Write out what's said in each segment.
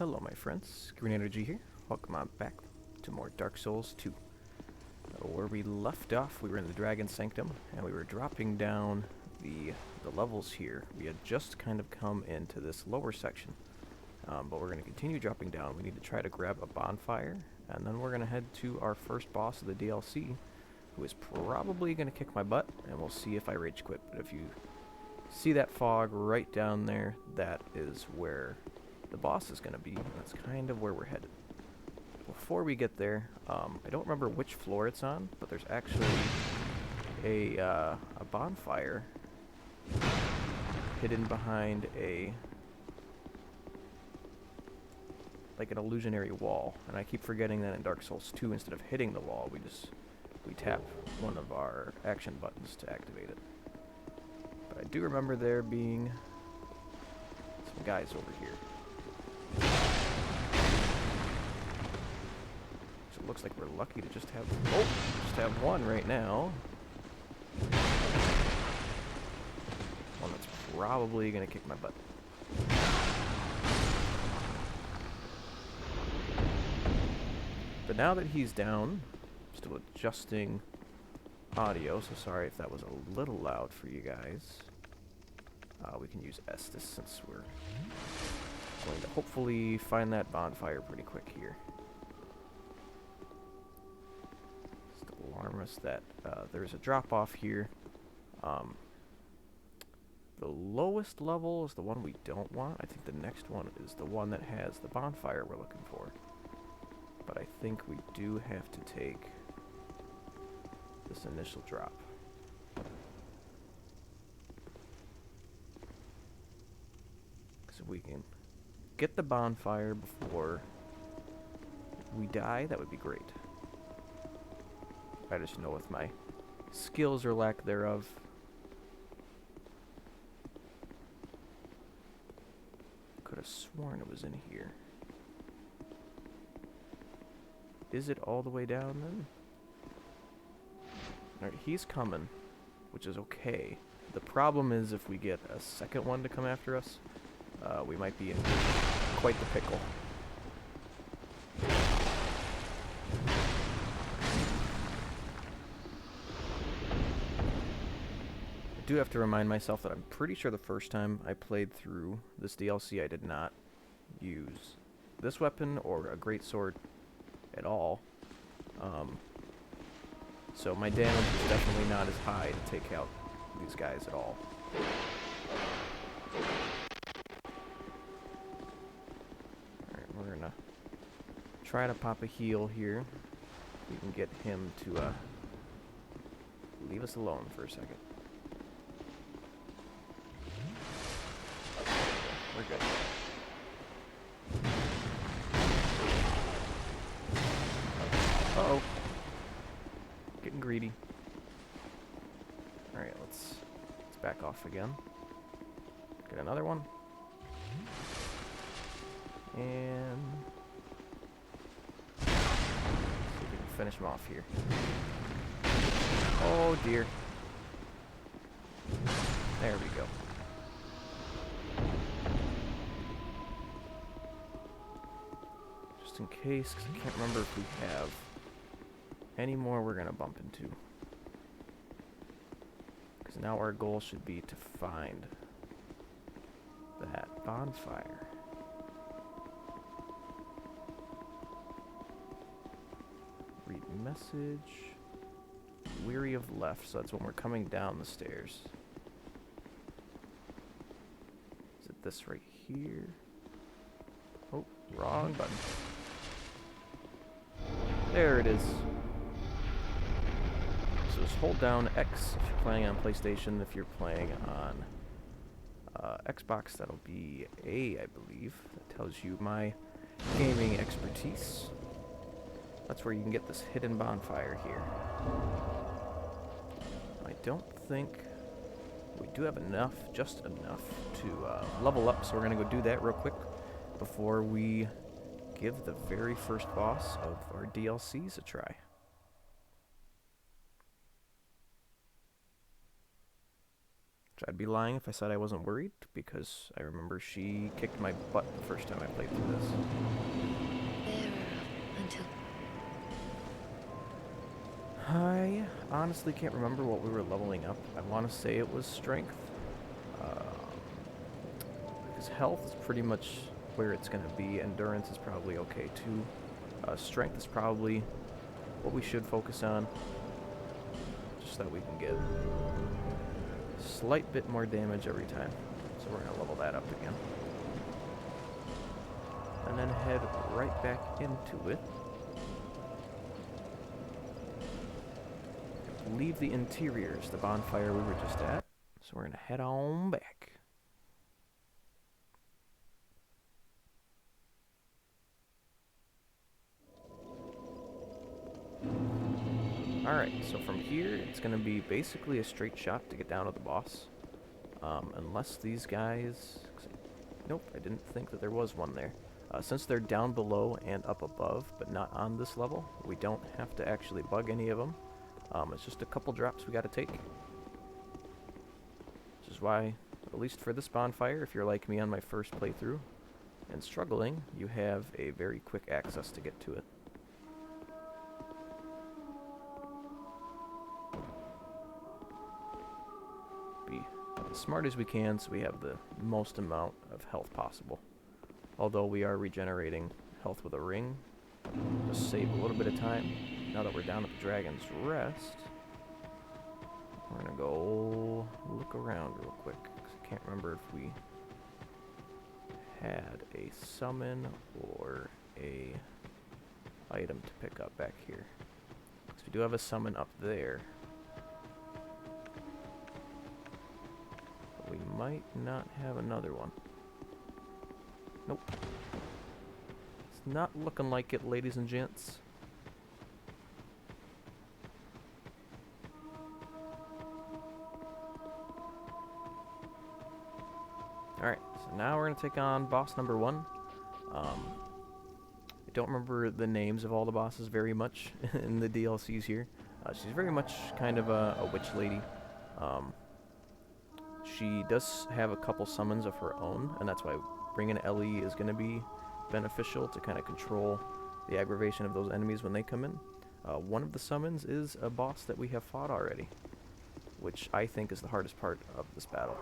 Hello my friends, Green Energy here. Welcome on back to more Dark Souls 2. Where we left off, we were in the Dragon Sanctum, and we were dropping down the levels here. We had just kind of come into this lower section, but we're going to continue dropping down. We need to try to grab a bonfire, and then we're going to head to our first boss of the DLC, who is probably going to kick my butt, and we'll see if I rage quit. But if you see that fog right down there, that is where the boss is going to be, and that's kind of where we're headed. Before we get there, I don't remember which floor it's on, but there's actually a bonfire hidden behind like an illusionary wall, and I keep forgetting that in Dark Souls 2, instead of hitting the wall, we tap one of our action buttons to activate it. But I do remember there being some guys over here. So it looks like we're lucky to just have one right now. One that's probably gonna kick my butt. But now that he's down, I'm still adjusting audio, so sorry if that was a little loud for you guys. We can use Estus since we're going to hopefully find that bonfire pretty quick here. Just to alarm us that there's a drop-off here. The lowest level is the one we don't want. I think the next one is the one that has the bonfire we're looking for. But I think we do have to take this initial drop. Because if we can get the bonfire before we die, that would be great. I just know with my skills or lack thereof, could have sworn it was in here. Is it all the way down then? Alright, he's coming, which is okay. The problem is if we get a second one to come after us, we might be in quite the pickle. I do have to remind myself that I'm pretty sure the first time I played through this DLC I did not use this weapon or a greatsword at all. So my damage is definitely not as high to take out these guys at all. Alright, we're gonna try to pop a heal here. We can get him to leave us alone for a second. We're good. Uh-oh. Getting greedy. Alright, let's back off again. Get another one. And see if we can finish him off here. Oh dear. There we go. Just in case, because I can't remember if we have any more we're going to bump into. Because now our goal should be to find that bonfire. Read message. Weary of left, so that's when we're coming down the stairs. Is it this right here? Oh, wrong button. There it is. So just hold down X if you're playing on PlayStation. If you're playing on Xbox, that'll be A, I believe. That tells you my gaming expertise. That's where you can get this hidden bonfire here. I don't think we do have enough, just enough, to level up, so we're going to go do that real quick before we give the very first boss of our DLCs a try. I'd be lying if I said I wasn't worried, because I remember she kicked my butt the first time I played through this. Until I honestly can't remember what we were leveling up. I want to say it was strength. Because health is pretty much where it's going to be. Endurance is probably okay too. Strength is probably what we should focus on. Just so that we can get a slight bit more damage every time. So we're going to level that up again. And then head right back into it. Leave the interiors, the bonfire we were just at. So we're going to head on back. Alright, so from here, it's going to be basically a straight shot to get down to the boss. Unless these guys... Nope, I didn't think that there was one there. Since they're down below and up above, but not on this level, we don't have to actually bug any of them. It's just a couple drops we got to take. Which is why, at least for this bonfire, if you're like me on my first playthrough and struggling, you have a very quick access to get to it. Be as smart as we can so we have the most amount of health possible. Although we are regenerating health with a ring, just save a little bit of time. Now that we're down at the Dragon's Rest, we're gonna go look around real quick, because I can't remember if we had a summon or a item to pick up back here. Because we do have a summon up there. But we might not have another one. Nope. It's not looking like it, ladies and gents. Alright, so now we're going to take on boss number 1. I don't remember the names of all the bosses very much in the DLCs here. She's very much kind of a witch lady. She does have a couple summons of her own, and that's why bringing Ellie is going to be beneficial to kind of control the aggravation of those enemies when they come in. One of the summons is a boss that we have fought already, which I think is the hardest part of this battle.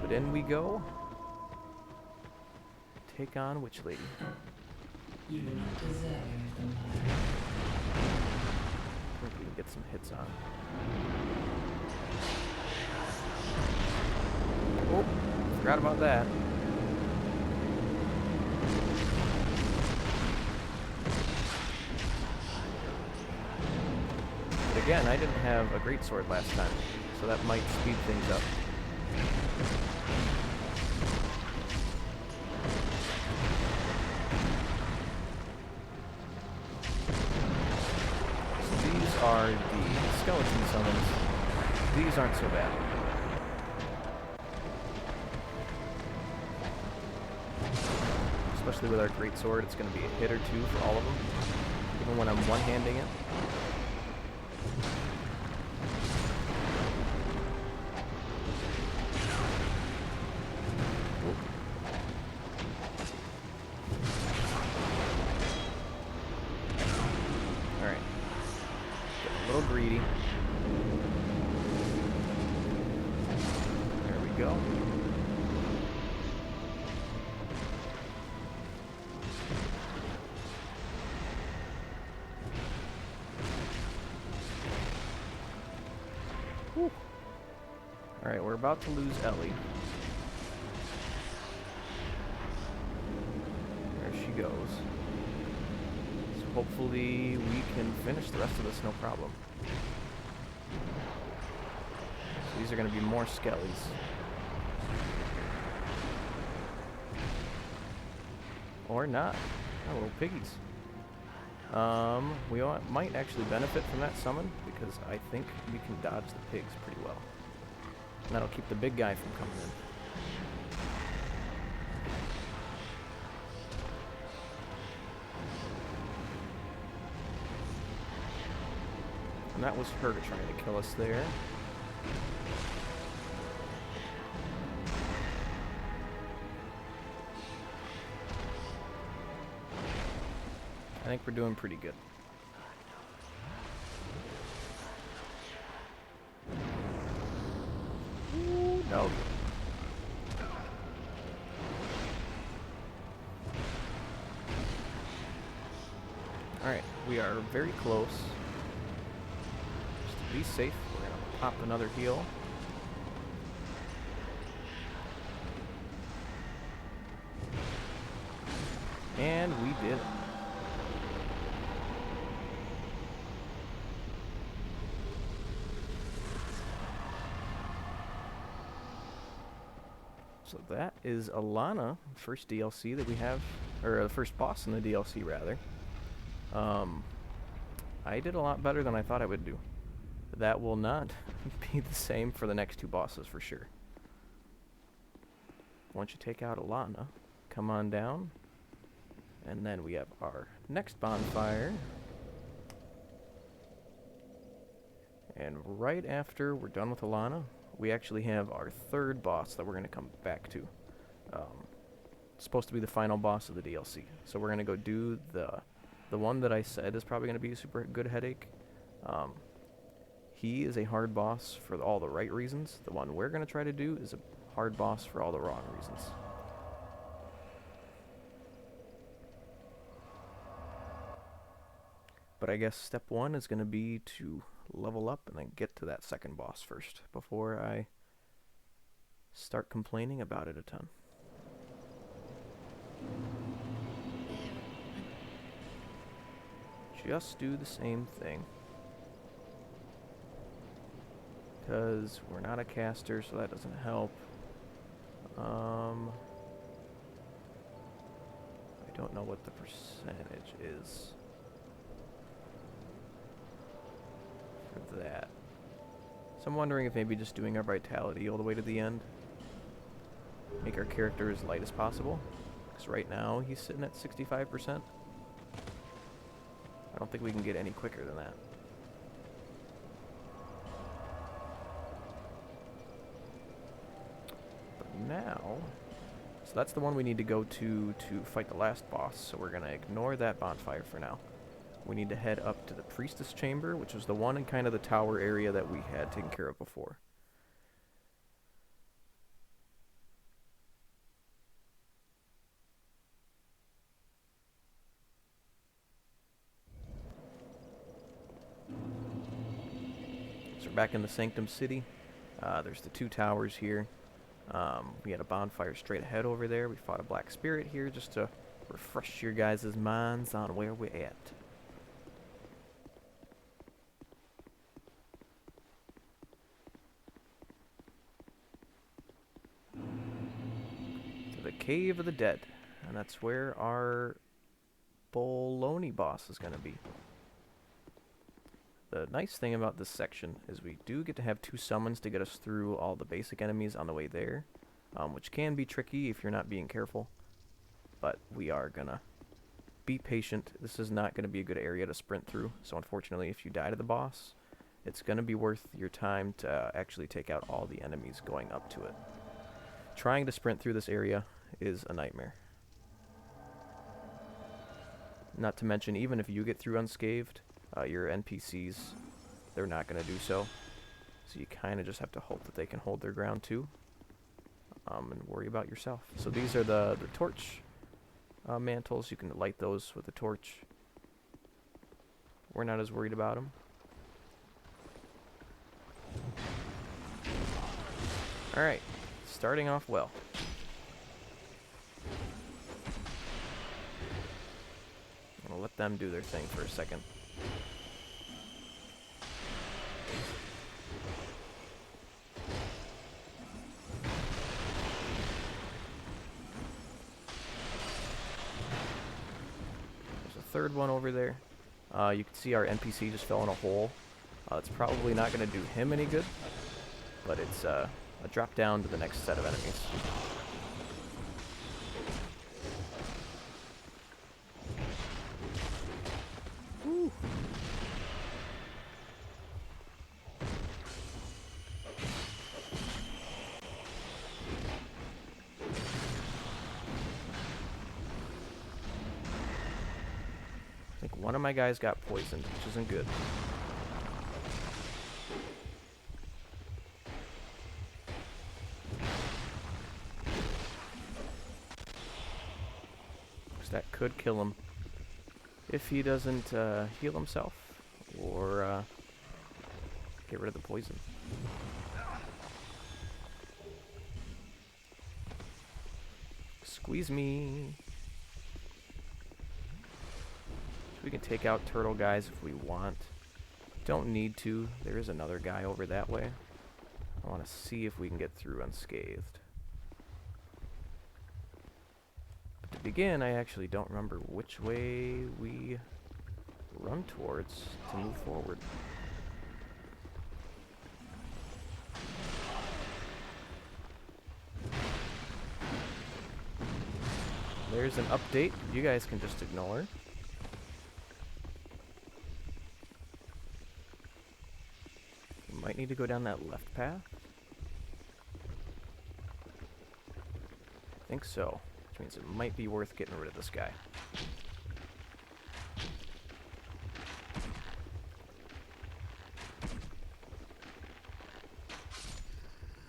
But in we go. Take on Witch Lady. You do not deserve the life. I think we can get some hits on. Oh, forgot about that. But again, I didn't have a greatsword last time, so that might speed things up. So these are the skeleton summons. These aren't so bad. Especially with our greatsword, it's going to be a hit or two for all of them, even when I'm one-handing it. Alright. Getting a little greedy. There we go. Alright, we're about to lose Ellie. There she goes. So hopefully we can finish the rest of this no problem. So these are going to be more skellies. Or not. Oh, little piggies. We might actually benefit from that summon, because I think we can dodge the pigs pretty well. And that'll keep the big guy from coming in. And that was her trying to kill us there. I think we're doing pretty good. Ooh, no. Alright, we are very close. Just to be safe, we're going to pop another heal. And we did it. So that is Elana, first DLC that we have, or the first boss in the DLC rather. I did a lot better than I thought I would do. That will not be the same for the next two bosses for sure. Once you take out Elana, come on down, and then we have our next bonfire. And right after we're done with Elana, we actually have our third boss that we're going to come back to. It's supposed to be the final boss of the DLC. So we're going to go do the one that I said is probably going to be a super good headache. He is a hard boss for all the right reasons. The one we're going to try to do is a hard boss for all the wrong reasons. But I guess step one is going to be to level up and then get to that second boss first before I start complaining about it a ton. Just do the same thing. Because we're not a caster, so that doesn't help. I don't know what the percentage is for that. So I'm wondering if maybe just doing our vitality all the way to the end. Make our character as light as possible. Because right now he's sitting at 65%. I don't think we can get any quicker than that. But now, so that's the one we need to go to fight the last boss. So we're going to ignore that bonfire for now. We need to head up to the priestess chamber, which was the one in kind of the tower area that we had taken care of before. So we're back in the Sanctum City. There's the two towers here. We had a bonfire straight ahead over there. We fought a black spirit here just to refresh your guys' minds on where we're at. To the Cave of the Dead. And that's where our Bologna boss is going to be. The nice thing about this section is we do get to have two summons to get us through all the basic enemies on the way there, which can be tricky if you're not being careful, but we are gonna be patient. This is not gonna be a good area to sprint through, so unfortunately if you die to the boss, it's gonna be worth your time to actually take out all the enemies going up to it. Trying to sprint through this area is a nightmare. Not to mention, even if you get through unscathed, your NPCs, they're not going to do so. So you kind of just have to hope that they can hold their ground too. And worry about yourself. So these are the torch mantles. You can light those with a torch. We're not as worried about them. Alright, starting off well. I'm going to let them do their thing for a second. Third one over there. You can see our NPC just fell in a hole. It's probably not going to do him any good, but it's a drop down to the next set of enemies. Woo. one of my guys got poisoned, which isn't good. Because that could kill him if he doesn't heal himself or get rid of the poison. Squeeze me. We can take out turtle guys if we want. Don't need to. There is another guy over that way. I want to see if we can get through unscathed. But to begin, I actually don't remember which way we run towards to move forward. There's an update. You guys can just ignore. You might need to go down that left path. I think so, which means it might be worth getting rid of this guy.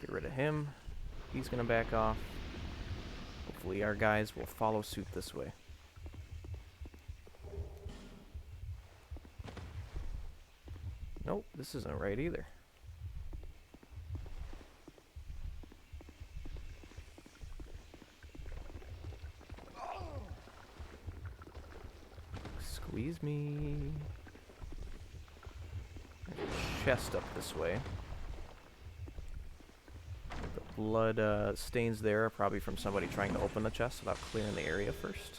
Get rid of him. He's gonna back off. Hopefully our guys will follow suit this way. Nope, this isn't right either. Squeeze me. There's a chest up this way. The blood stains there are probably from somebody trying to open the chest without clearing the area first.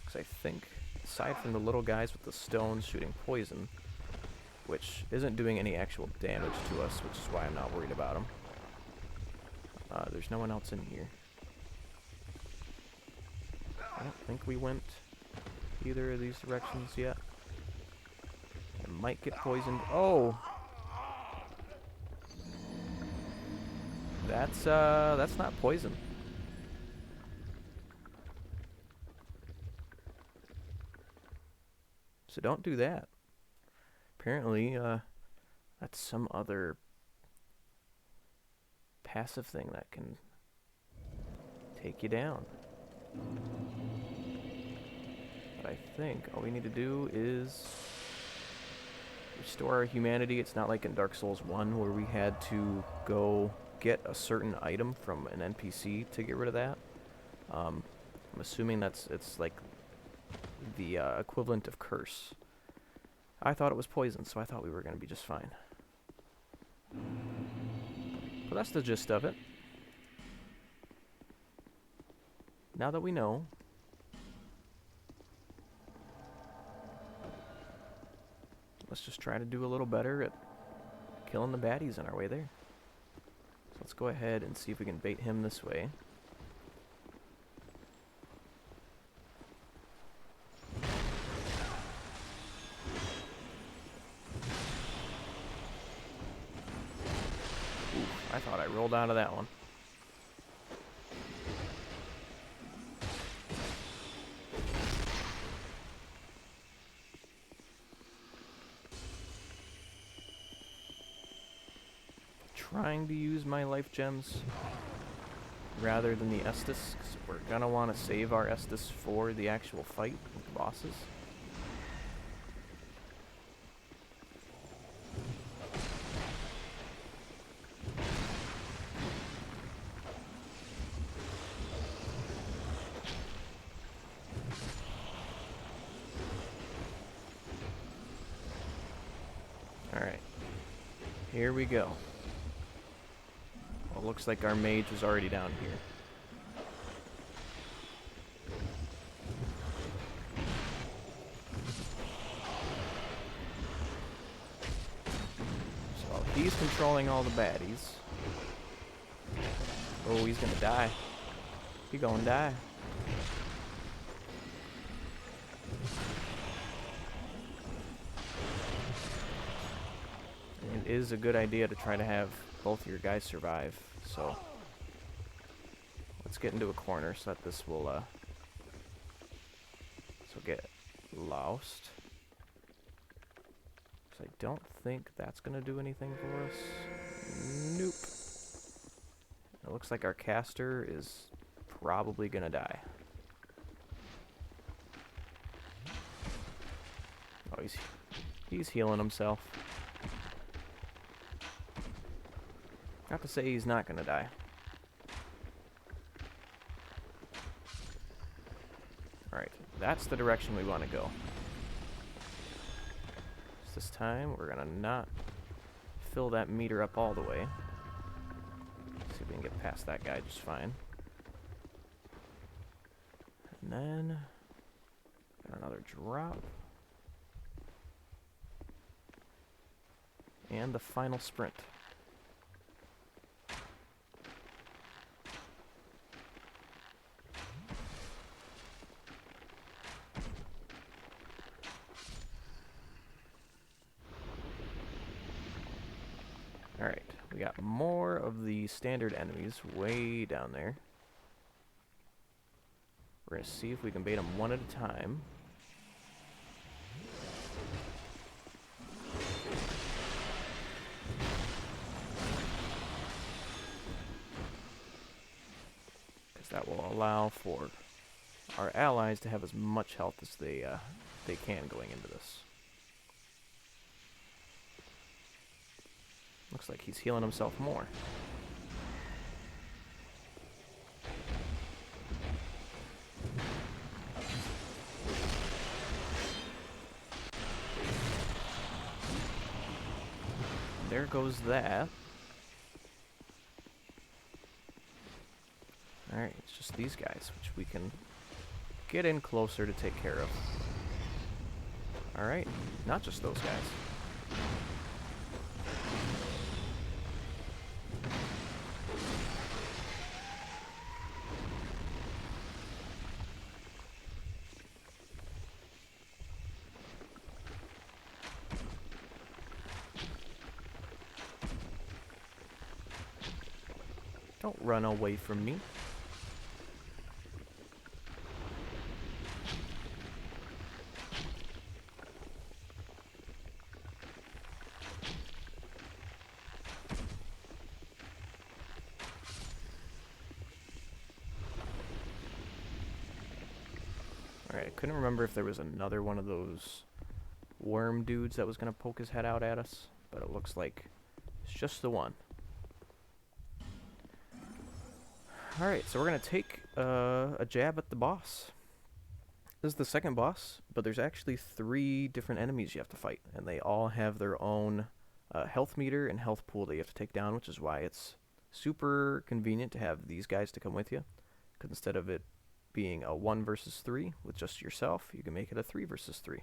Because I think, aside from the little guys with the stones shooting poison, which isn't doing any actual damage to us, which is why I'm not worried about them, there's no one else in here. I don't think we went either of these directions yet. I might get poisoned. Oh! That's not poison. So don't do that. Apparently, that's some other passive thing that can take you down. But I think all we need to do is restore our humanity. It's not like in Dark Souls 1 where we had to go get a certain item from an NPC to get rid of that. I'm assuming it's like the equivalent of curse. I thought it was poison, so I thought we were going to be just fine. But that's the gist of it. Now that we know, let's just try to do a little better at killing the baddies on our way there. So let's go ahead and see if we can bait him this way. I thought I rolled out of that one. Trying to use my life gems rather than the Estus, because we're gonna want to save our Estus for the actual fight with the bosses. Alright, here we go. Well, looks like our mage was already down here. So he's controlling all the baddies. Oh, he's gonna die. He gonna die. It is a good idea to try to have both your guys survive, so let's get into a corner so that this will get lost. So I don't think that's going to do anything for us. Nope. It looks like our caster is probably going to die. Oh, he's healing himself. Not to say he's not going to die. Alright, that's the direction we want to go. This time, we're going to not fill that meter up all the way. See if we can get past that guy just fine. And then, got another drop. And the final sprint. Alright, we got more of the standard enemies way down there. We're going to see if we can bait them one at a time. Because that will allow for our allies to have as much health as they can going into this. Looks like he's healing himself more. There goes that. Alright, it's just these guys, which we can get in closer to take care of. Alright, not just those guys. Don't run away from me. Alright, I couldn't remember if there was another one of those worm dudes that was going to poke his head out at us, but it looks like it's just the one. Alright, so we're going to take a jab at the boss. This is the second boss, but there's actually 3 different enemies you have to fight, and they all have their own health meter and health pool that you have to take down, which is why it's super convenient to have these guys to come with you. Because instead of it being a 1 versus 3 with just yourself, you can make it a 3 versus 3.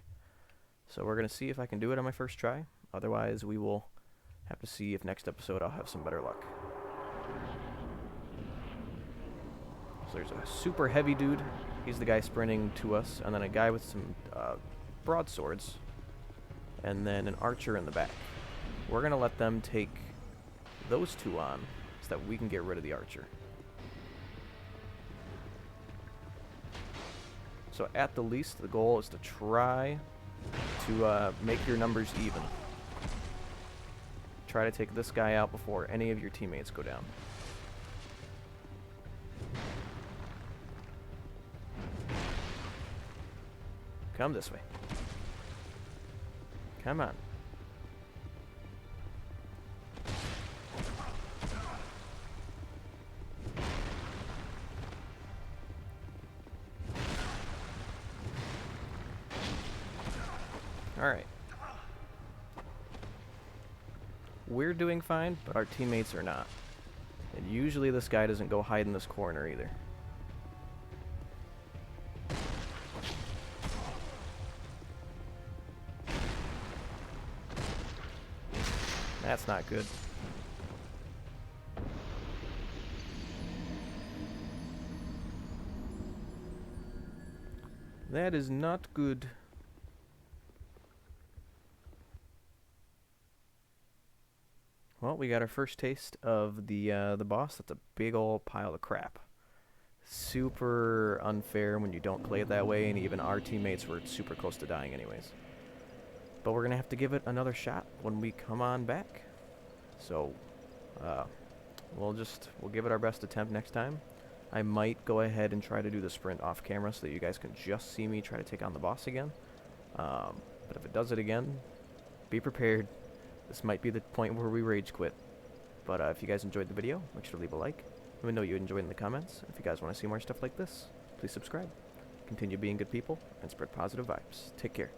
So we're going to see if I can do it on my first try. Otherwise, we will have to see if next episode I'll have some better luck. So there's a super heavy dude. He's the guy sprinting to us. And then a guy with some broadswords. And then an archer in the back. We're going to let them take those 2 on so that we can get rid of the archer. So at the least, the goal is to try to make your numbers even. Try to take this guy out before any of your teammates go down. Come this way. Come on. Alright. We're doing fine, but our teammates are not. And usually this guy doesn't go hide in this corner either. That's not good. That is not good. Well, we got our first taste of the boss. That's a big old pile of crap. super unfair when you don't play it that way, and even our teammates were super close to dying anyways. But we're gonna have to give it another shot when we come on back. So, we'll give it our best attempt next time. I might go ahead and try to do the sprint off camera so that you guys can just see me try to take on the boss again. But if it does it again, be prepared. This might be the point where we rage quit. But if you guys enjoyed the video, make sure to leave a like. Let me know what you enjoyed in the comments. If you guys want to see more stuff like this, please subscribe. Continue being good people and spread positive vibes. Take care.